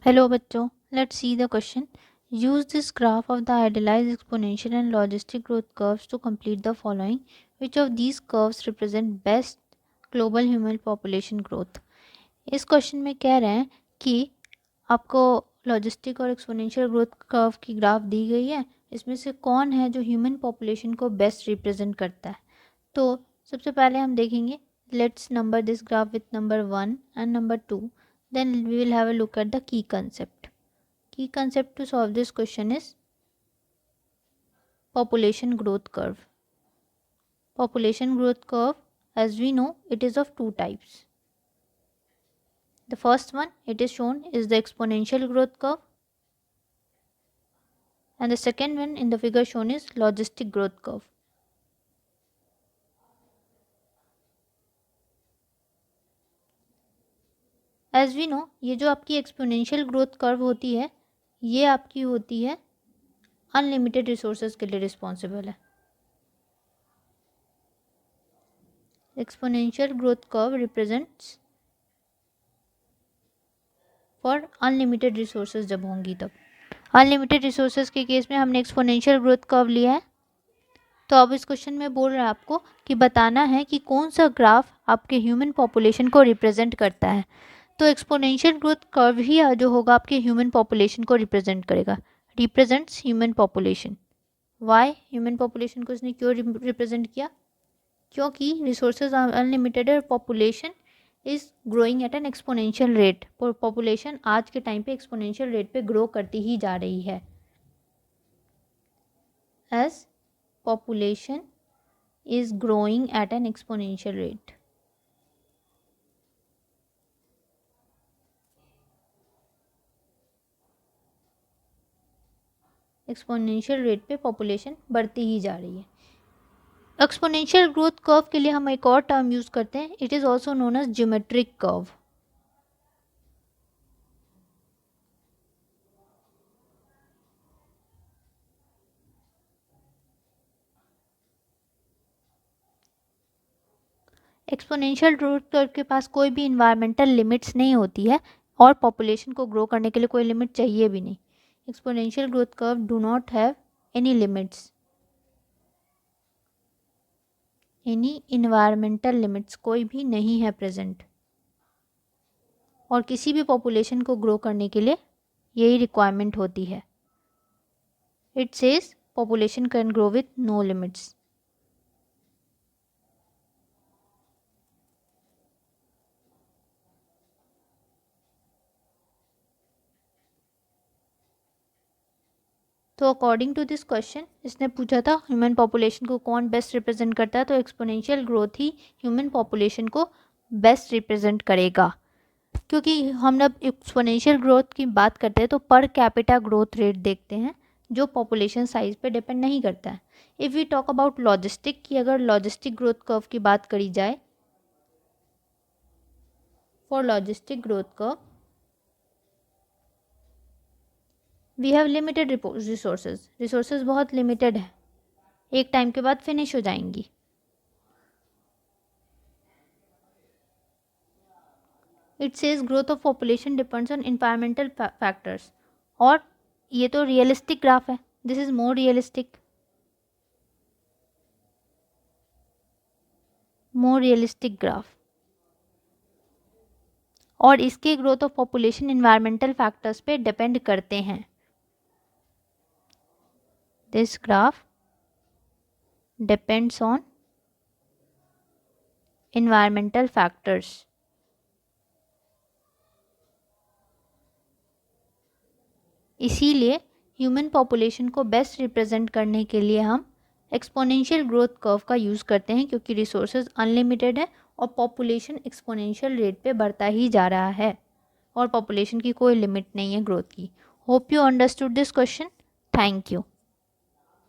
Hello बच्चों, let's see the question. Use this graph of the idealized exponential and logistic growth curves to complete the following. Which of these curves represent best global human population growth? इस question में कह रहे हैं कि आपको logistic और exponential growth curve की graph दी गई है, इसमें से कौन है जो ह्यूमन पॉपुलेशन को बेस्ट रिप्रेजेंट करता है। तो सबसे पहले हम देखेंगे, let's number this graph with number 1 and number 2, then we will have a look at the key concept. Key concept to solve this question is population growth curve. Population growth curve, as we know, it is of two types. The first one it is shown is the exponential growth curve, and the second one in the figure shown is logistic growth curve. As we know, ये जो आपकी exponential growth curve होती है, ये आपकी होती है unlimited resources के लिए रिस्पॉन्सिबल है। Exponential growth curve represents for unlimited resources जब होंगी तब। अनलिमिटेड रिसोर्सेज के केस में हमने एक्सपोनेंशियल ग्रोथ कर्व लिया है। तो अब इस क्वेश्चन में बोल रहा है आपको कि बताना है कि कौन सा ग्राफ आपके ह्यूमन पॉपुलेशन को रिप्रेजेंट करता है। तो एक्सपोनेंशियल ग्रोथ कर्व ही जो होगा आपके ह्यूमन पॉपुलेशन को रिप्रेजेंट करेगा, represents human population. Why human population को इसने क्यों रिप्रेजेंट किया? क्योंकि रिसोर्सेज अनलिमिटेड है और population is growing at N exponential rate. Population आज के टाइम पे एक्सपोनेंशियल रेट पे ग्रो करती ही जा रही है। As population is growing at an exponential rate. Exponential rate पे पॉपुलेशन बढ़ती ही जा रही है। एक्सपोनेंशियल ग्रोथ कर्व के लिए हम एक और टर्म यूज करते हैं, it is also known as geometric curve. Exponential growth curve के पास कोई भी इन्वायरमेंटल लिमिट्स नहीं होती है और पॉपुलेशन को ग्रो करने के लिए कोई लिमिट चाहिए भी नहीं। Exponential growth curve do not have any limits, any environmental limits कोई भी नहीं है प्रेजेंट। और किसी भी पॉपुलेशन को ग्रो करने के लिए यही रिक्वायरमेंट होती है। It says population can grow with no limits. तो अकॉर्डिंग टू दिस क्वेश्चन इसने पूछा था ह्यूमन पॉपुलेशन को कौन बेस्ट रिप्रेजेंट करता है, तो एक्सपोनेंशियल ग्रोथ ही ह्यूमन पॉपुलेशन को बेस्ट रिप्रेजेंट करेगा। क्योंकि हम जब एक्सपोनेंशियल ग्रोथ की बात करते हैं तो पर कैपिटा ग्रोथ रेट देखते हैं जो पॉपुलेशन साइज पे डिपेंड नहीं करता है। If we talk about logistic की, अगर लॉजिस्टिक ग्रोथ कर्व की बात करी जाए, for logistic growth curve we have limited resources बहुत लिमिटेड है, एक टाइम के बाद फिनिश हो जाएंगी। It says growth of population depends on environmental factors, और ये तो रियलिस्टिक ग्राफ है, this is more realistic graph. और इसके growth of population environmental factors पे डिपेंड करते हैं। This graph depends on environmental factors. इसीलिए ह्यूमन पॉपुलेशन को बेस्ट रिप्रेजेंट करने के लिए हम एक्सपोनेंशियल ग्रोथ कर्व का यूज़ करते हैं, क्योंकि रिसोर्सेज अनलिमिटेड है और पॉपुलेशन एक्सपोनेंशियल रेट पे बढ़ता ही जा रहा है और पॉपुलेशन की कोई लिमिट नहीं है ग्रोथ की। Hope you understood this question. Thank you.